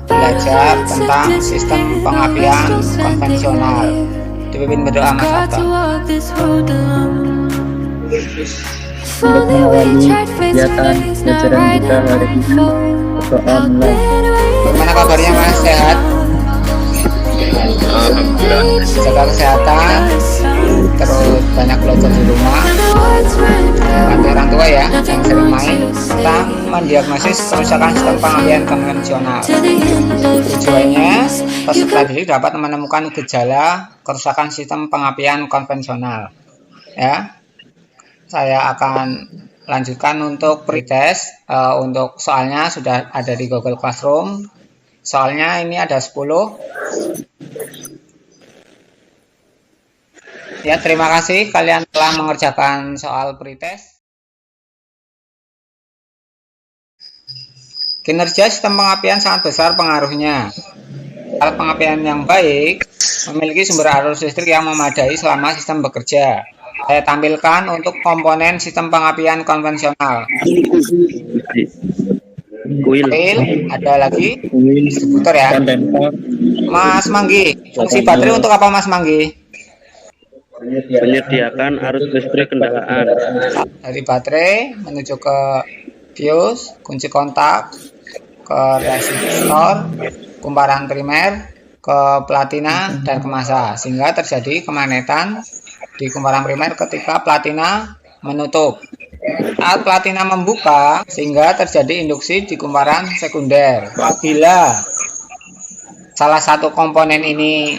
belajar tentang sistem pengapian konvensional. Dipimpin berdoa Mas Hatta. Untuk mengawali kegiatan pelajaran kita hari ini atau online. Bagaimana kabarnya Mas? Sehat? Alhamdulillah. Jaga kesehatan, terus banyak belajar di rumah, bantu orang tua ya yang sering main, tentang mendiagnosis kerusakan sistem pengapian konvensional. Tujuannya peserta didik dapat menemukan gejala kerusakan sistem pengapian konvensional. Ya, saya akan lanjutkan untuk pretest. Untuk soalnya sudah ada di Google Classroom. Soalnya ini ada 10. Ya, terima kasih kalian telah mengerjakan soal pretest. Kinerja sistem pengapian sangat besar pengaruhnya. Alat pengapian yang baik memiliki sumber arus listrik yang memadai selama sistem bekerja. Saya tampilkan untuk komponen sistem pengapian konvensional. Koil, ada lagi distributor ya. Mas Manggi, fungsi baterai untuk apa Mas Manggi? Menyediakan arus listrik kendaraan. Dari baterai menuju ke fuse, kunci kontak, ke resistor, kumparan primer, ke platina dan ke massa, sehingga terjadi kemagnetan di kumparan primer ketika platina menutup. Saat platina membuka, sehingga terjadi induksi di kumparan sekunder. Apabila salah satu komponen ini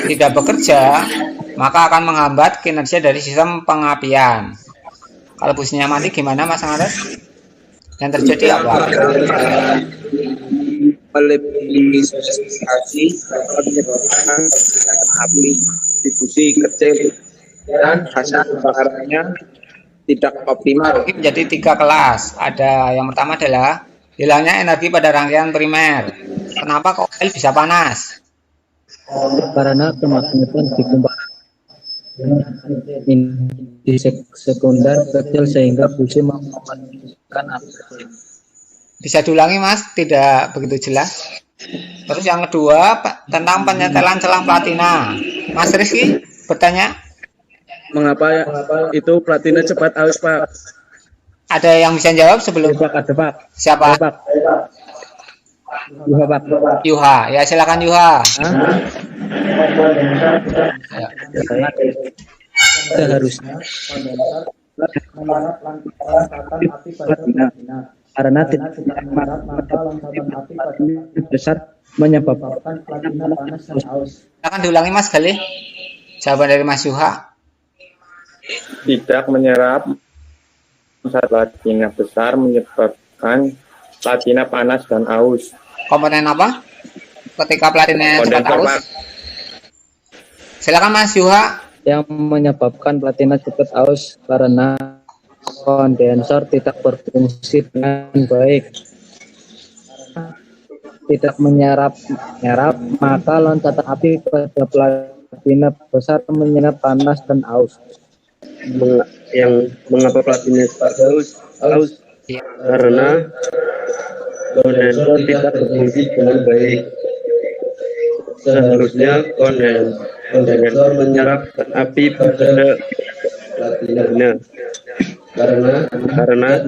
tidak bekerja, maka akan menghambat kinerja dari sistem pengapian. Kalau businya mati gimana Mas Ares? Yang terjadi apa? Melebihisasi menyebabkan api di busi kecil dan hasil kebakarannya tidak optimal. Menjadi 3 kelas. Ada yang pertama adalah hilangnya energi pada rangkaian primer. Kenapa koil bisa panas? Karena kemagnetan di kumparan di sekunder kecil sehingga busi memanaskan api. Bisa diulangi Mas, tidak begitu jelas. Terus yang kedua tentang penyetelan selang platina. Mas Rizky bertanya, Mengapa itu platina cepat aus, Pak? ada yang bisa jawab sebelum? Ada Pak. Siapa? Pak. Yuha Pak. Yuha, ya silakan Yuha. Ya. Seharusnya karena tidak besar menyebabkan platina panas dan aus. Silakan diulangi Mas Galih. Jawaban dari Mas Yuha. Tidak menyerap saat platina besar menyebabkan platina panas dan aus. Komponen apa? Ketika platina cepat Kondensor, aus. Pak. Silakan Mas Yuha. Yang menyebabkan platina cepat aus karena kondensor tidak berfungsi dengan baik, tidak menyerap, maka loncatan api pada platina besar menyerap panas dan aus. Yang mengapa platina cepat aus? Karena kondensor tidak berfungsi dengan baik. Seharusnya kondensor menyerap api pada platina karena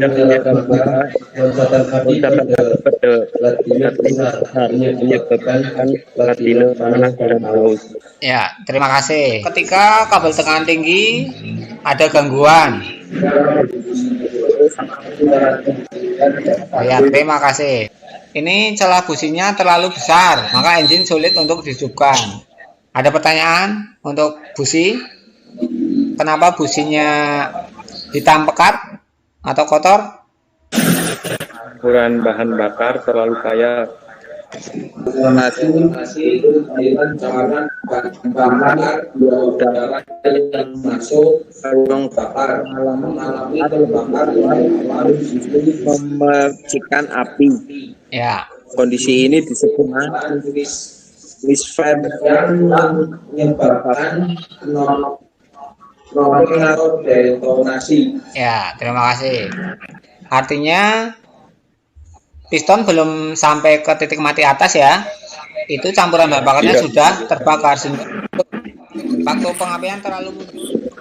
loncatan api pada platina besar menyebabkan platina panas dan aus. Ya, terima kasih. Ketika kabel tekanan tinggi ada gangguan. Ya, terima kasih. Ini celah businya terlalu besar, maka engine sulit untuk dihidupkan. Ada pertanyaan untuk busi? Kenapa businya hitam pekat atau kotor? Ukuran bahan bakar terlalu kaya. Informasi aliran cairan bakar udara yang masuk ke ruang bakar mengalami terbakar lalu memercikan api. Ya, Kondisi ini disebut misfire yang menyebabkan knocking atau detonasi. ya, terima kasih. Artinya piston belum sampai ke titik mati atas ya. Itu campuran bahan bakarnya sudah terbakar sehingga waktu pengapian terlalu mundur.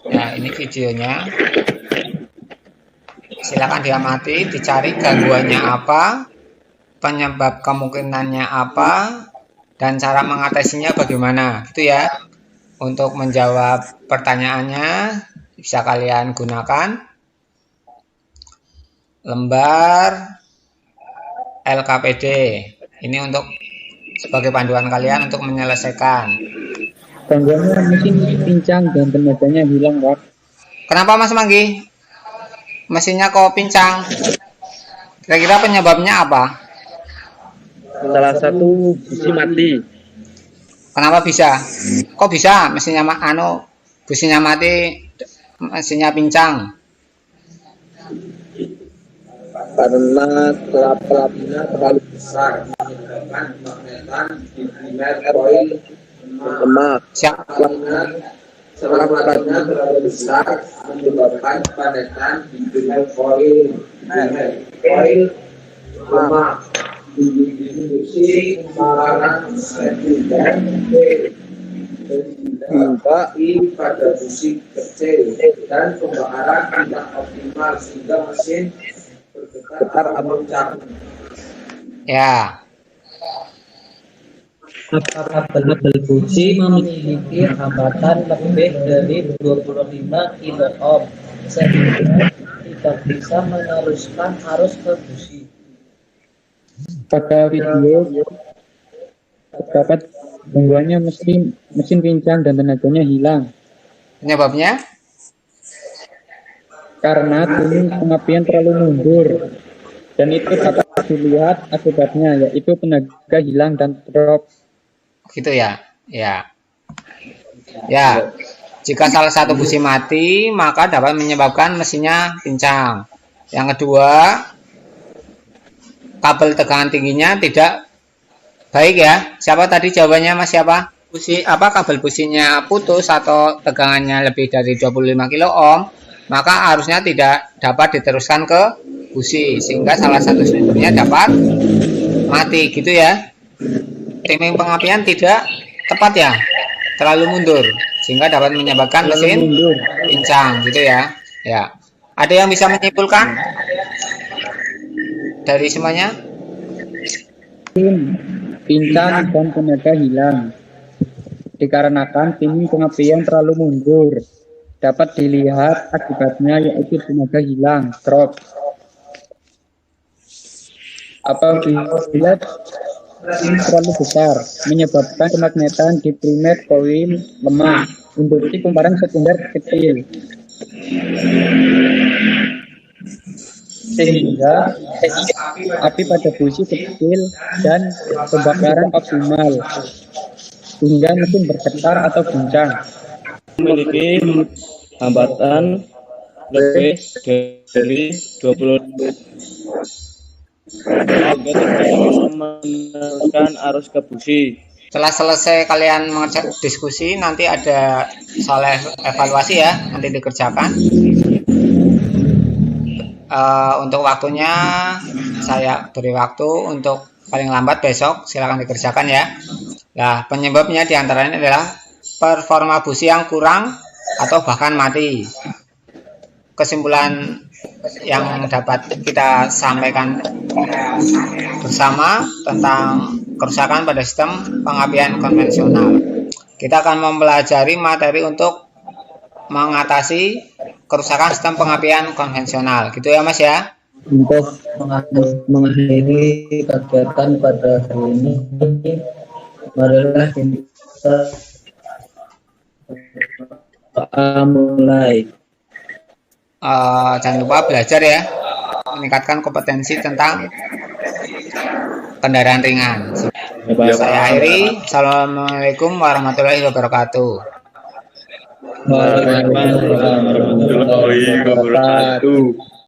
Ya, ini videonya. Silakan diamati, dicari gangguannya apa, penyebab kemungkinannya apa, dan cara mengatasinya bagaimana, gitu ya. Untuk menjawab pertanyaannya bisa kalian gunakan lembar LKPD. Ini untuk sebagai panduan kalian untuk menyelesaikan. Gangguannya mesin pincang dan tenaganya hilang, Pak. Kenapa Mas Manggi? Mesinnya kok pincang? Kira-kira penyebabnya apa? Salah satu busi mati. Kenapa bisa? Kok bisa mesinnya businya mati, mesinnya pincang? Karena pelapinya terlalu besar menyebabkan magnetan di primer coil lemak. Setelah pelapinya terlalu besar menyebabkan magnetan di primer coil lemak. Distribusi barang sekunder dibagi pada busi kecil dan pembakaran tidak optimal sehingga mesin bergetar atau pecah. Ya, Kabel busi memiliki hambatan lebih dari 25 kilo ohm sehingga tidak bisa meneruskan arus ke busi. Pada video terdapat gangguannya mesin pincang dan tenaganya hilang penyebabnya? karena tuning pengapian terlalu mundur, dan itu dapat dilihat akibatnya yaitu tenaga hilang dan drop. Gitu ya. Ya. Ya. Jika salah satu busi mati, maka dapat menyebabkan mesinnya pincang. Yang kedua, kabel tegangan tingginya tidak baik ya. Siapa tadi jawabannya Mas siapa? Kabel businya putus atau tegangannya lebih dari 25 kilo ohm, maka arusnya tidak dapat diteruskan ke busi sehingga salah satu sumbernya dapat mati gitu ya. Timing pengapian tidak tepat ya, terlalu mundur sehingga dapat menyebabkan mesin pincang gitu ya. Ya. Ada yang bisa menyimpulkan dari semuanya? Pincang dan tenaga hilang dikarenakan timing pengapian terlalu mundur. Dapat dilihat akibatnya yaitu tenaga hilang, drop. Apabila timing terlalu besar menyebabkan kemagnetan di primer coil lemah, induksi kumparan sekunder kecil, sehingga api pada busi kecil dan pembakaran optimal hingga mesin bergetar atau guncang. Memiliki hambatan lebih dari 20 sehingga tidak bisa meneruskan arus ke busi. Setelah selesai kalian mengerjakan diskusi, nanti ada soal evaluasi ya, nanti dikerjakan. Untuk waktunya saya beri waktu untuk paling lambat besok, silakan dikerjakan ya. Nah, penyebabnya diantaranya adalah performa busi yang kurang atau bahkan mati. Kesimpulan yang dapat kita sampaikan bersama tentang kerusakan pada sistem pengapian konvensional. Kita akan mempelajari materi untuk mengatasi kerusakan sistem pengapian konvensional. Gitu ya Mas ya. Untuk mengakhiri kegiatan pada hari ini, marilah kita mulai. Jangan lupa belajar ya, meningkatkan kompetensi tentang kendaraan ringan. Saya akhiri. Assalamualaikum warahmatullahi wabarakatuh. Waalaikumsalam warahmatullahi wabarakatuh.